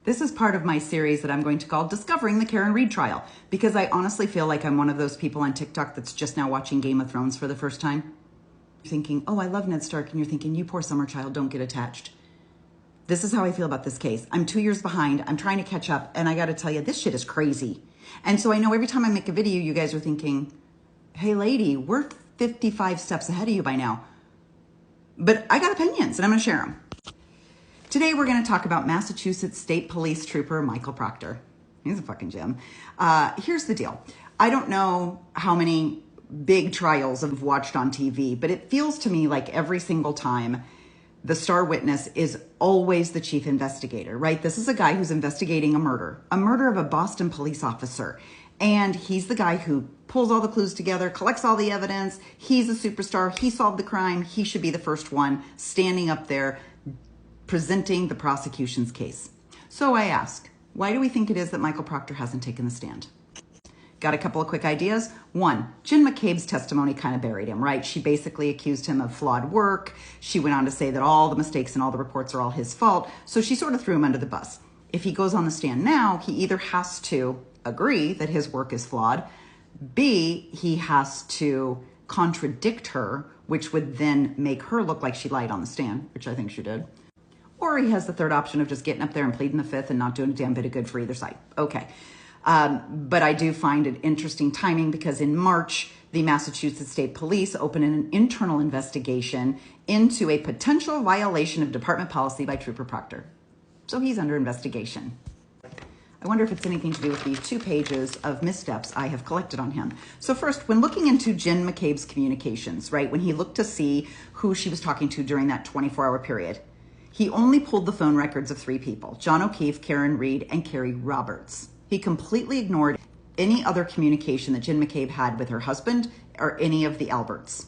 This is part of my series that I'm going to call Discovering the Karen Read Trial, because I honestly feel like I'm one of those people on TikTok that's just now watching Game of Thrones for the first time. You're thinking, oh, I love Ned Stark, and you're thinking, you poor summer child, don't get attached. This is how I feel about this case. I'm 2 years behind, I'm trying to catch up, and I gotta tell you, this shit is crazy. And so I know every time I make a video, you guys are thinking, hey lady, we're 55 steps ahead of you by now. But I got opinions, and I'm gonna share them. Today, we're going to talk about Massachusetts State Police Trooper Michael Proctor. He's a fucking gem. Here's the deal. I don't know how many big trials I've watched on TV, but it feels to me like every single time the star witness is always the chief investigator, right? This is a guy who's investigating a murder of a Boston police officer. And he's the guy who pulls all the clues together, collects all the evidence. He's a superstar. He solved the crime. He should be the first one standing up there presenting the prosecution's case. So I ask, why do we think it is that Michael Proctor hasn't taken the stand? Got a couple of quick ideas. One, Jen McCabe's testimony kind of buried him, right? She basically accused him of flawed work. She went on to say that all the mistakes and all the reports are all his fault. So she sort of threw him under the bus. If he goes on the stand now, he either has to agree that his work is flawed, B, he has to contradict her, which would then make her look like she lied on the stand, which I think she did. Or he has the third option of just getting up there and pleading the fifth and not doing a damn bit of good for either side. Okay. But I do find it interesting timing because in March, the Massachusetts State Police opened an internal investigation into a potential violation of department policy by Trooper Proctor. So he's under investigation. I wonder if it's anything to do with these 2 pages of missteps I have collected on him. So first, when looking into Jen McCabe's communications, right, when he looked to see who she was talking to during that 24-hour period, he only pulled the phone records of 3 people, John O'Keefe, Karen Read, and Carrie Roberts. He completely ignored any other communication that Jen McCabe had with her husband or any of the Alberts.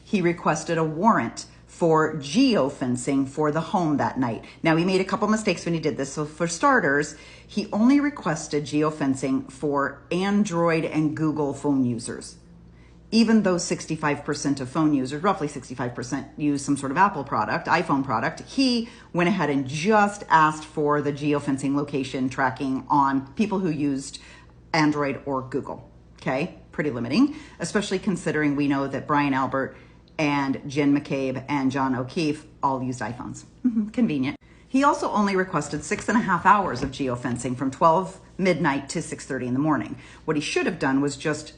He requested a warrant for geofencing for the home that night. Now, he made a couple mistakes when he did this. So for starters, he only requested geofencing for Android and Google phone users. Even though 65% of phone users, roughly 65%, use some sort of Apple product, iPhone product, he went ahead and just asked for the geofencing location tracking on people who used Android or Google. Okay, pretty limiting, especially considering we know that Brian Albert and Jen McCabe and John O'Keefe all used iPhones. Convenient. He also only requested 6.5 hours of geofencing from 12 midnight to 6:30 in the morning. What he should have done was just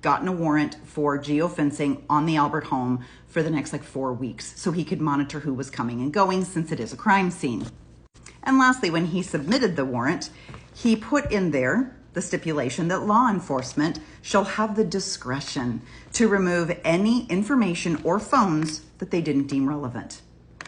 gotten a warrant for geofencing on the Albert home for the next 4 weeks so he could monitor who was coming and going since it is a crime scene. And lastly, when he submitted the warrant, he put in there the stipulation that law enforcement shall have the discretion to remove any information or phones that they didn't deem relevant.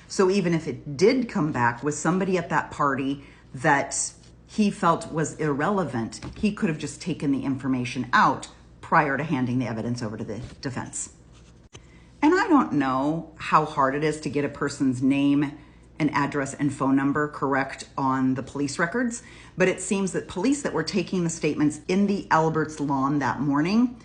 So even if it did come back with somebody at that party that he felt was irrelevant, he could have just taken the information out prior to handing the evidence over to the defense. And I don't know how hard it is to get a person's name and address and phone number correct on the police records, but it seems that police that were taking the statements in the Alberts lawn that morning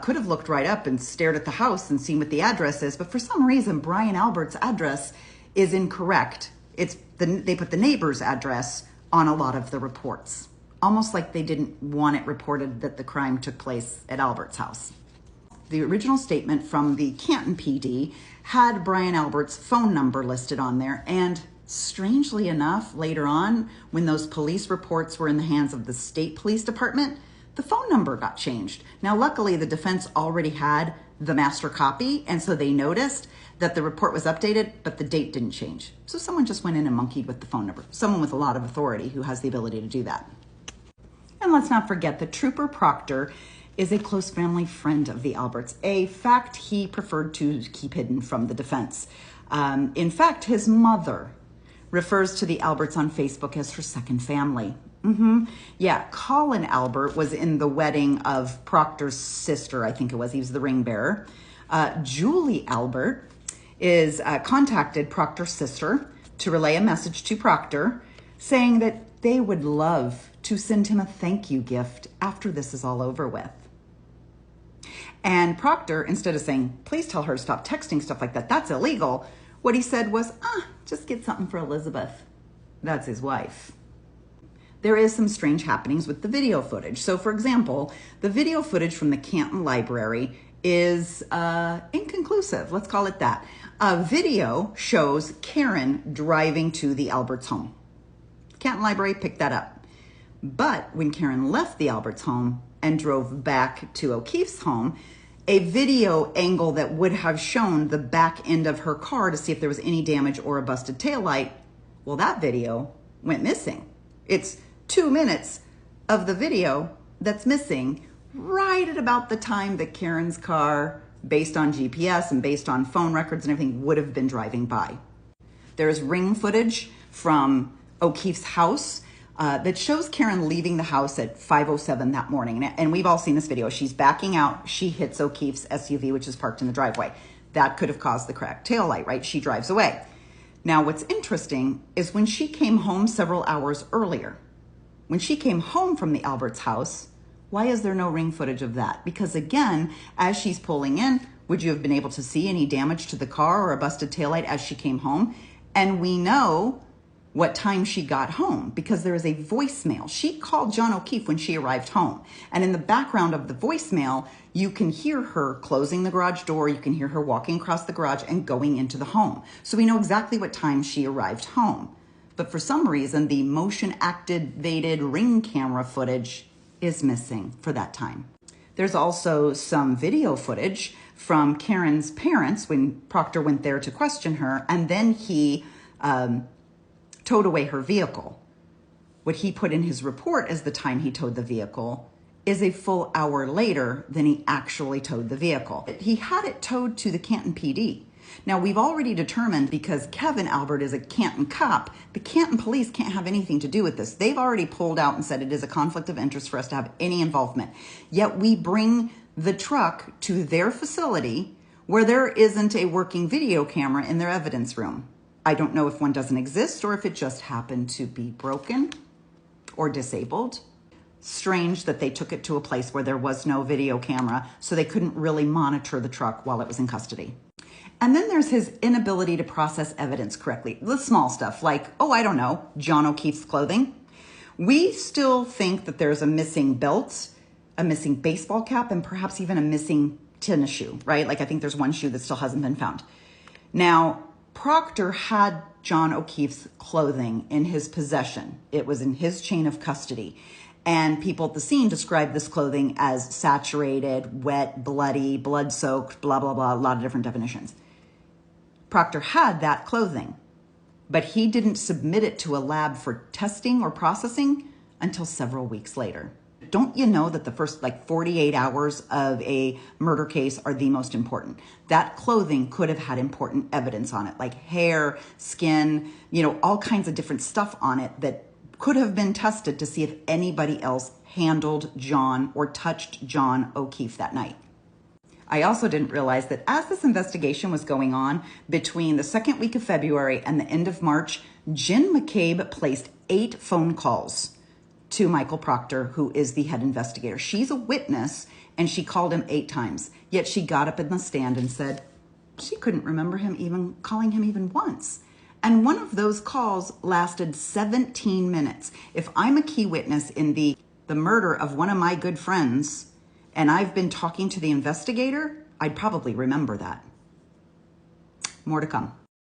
could have looked right up and stared at the house and seen what the address is, but for some reason, Brian Albert's address is incorrect. They put the neighbor's address on a lot of the reports. Almost like they didn't want it reported that the crime took place at Albert's house. The original statement from the Canton PD had Brian Albert's phone number listed on there, and strangely enough, later on, when those police reports were in the hands of the state police department, the phone number got changed. Now, luckily, the defense already had the master copy, and so they noticed that the report was updated, but the date didn't change. So someone just went in and monkeyed with the phone number. Someone with a lot of authority who has the ability to do that. And let's not forget that Trooper Proctor is a close family friend of the Alberts, a fact he preferred to keep hidden from the defense. In fact, his mother refers to the Alberts on Facebook as her second family. Yeah, Colin Albert was in the wedding of Proctor's sister, I think it was. He was the ring bearer. Julie Albert is contacted Proctor's sister to relay a message to Proctor saying that they would love to send him a thank you gift after this is all over with. And Proctor, instead of saying, please tell her to stop texting stuff like that, that's illegal, what he said was, just get something for Elizabeth. That's his wife. There is some strange happenings with the video footage. So for example, the video footage from the Canton Library is inconclusive. Let's call it that. A video shows Karen driving to the Alberts home. Canton Library picked that up. But when Karen left the Alberts home and drove back to O'Keefe's home, a video angle that would have shown the back end of her car to see if there was any damage or a busted taillight, well, that video went missing. It's 2 minutes of the video that's missing right at about the time that Karen's car, based on GPS and based on phone records and everything, would have been driving by. There's ring footage from O'Keefe's house that shows Karen leaving the house at 5:07 that morning. And we've all seen this video. She's backing out. She hits O'Keefe's SUV, which is parked in the driveway. That could have caused the cracked taillight, right? She drives away. Now, what's interesting is when she came home several hours earlier, when she came home from the Alberts house, why is there no ring footage of that? Because again, as she's pulling in, would you have been able to see any damage to the car or a busted taillight as she came home? And we know what time she got home because there is a voicemail. She called John O'Keefe when she arrived home. And in the background of the voicemail, you can hear her closing the garage door. You can hear her walking across the garage and going into the home. So we know exactly what time she arrived home. But for some reason, the motion activated ring camera footage is missing for that time. There's also some video footage from Karen's parents when Proctor went there to question her, and then he towed away her vehicle. What he put in his report as the time he towed the vehicle is a full hour later than he actually towed the vehicle. He had it towed to the Canton PD. Now, we've already determined, because Kevin Albert is a Canton cop, the Canton police can't have anything to do with this. They've already pulled out and said it is a conflict of interest for us to have any involvement. Yet we bring the truck to their facility where there isn't a working video camera in their evidence room. I don't know if one doesn't exist or if it just happened to be broken or disabled. Strange that they took it to a place where there was no video camera, so they couldn't really monitor the truck while it was in custody. And then there's his inability to process evidence correctly. The small stuff like, oh, I don't know, John O'Keefe's clothing. We still think that there's a missing belt, a missing baseball cap, and perhaps even a missing tennis shoe, right? Like I think there's one shoe that still hasn't been found. Now, Proctor had John O'Keefe's clothing in his possession. It was in his chain of custody. And people at the scene described this clothing as saturated, wet, bloody, blood-soaked, blah, blah, blah, a lot of different definitions. Proctor had that clothing, but he didn't submit it to a lab for testing or processing until several weeks later. Don't you know that the first 48 hours of a murder case are the most important? That clothing could have had important evidence on it, like hair, skin, all kinds of different stuff on it that could have been tested to see if anybody else handled John or touched John O'Keefe that night. I also didn't realize that as this investigation was going on between the second week of February and the end of March, Jen McCabe placed 8 phone calls to Michael Proctor, who is the head investigator. She's a witness, and she called him 8 times. Yet she got up in the stand and said she couldn't remember him even calling him even once. And one of those calls lasted 17 minutes. If I'm a key witness in the murder of one of my good friends, and I've been talking to the investigator, I'd probably remember that. More to come.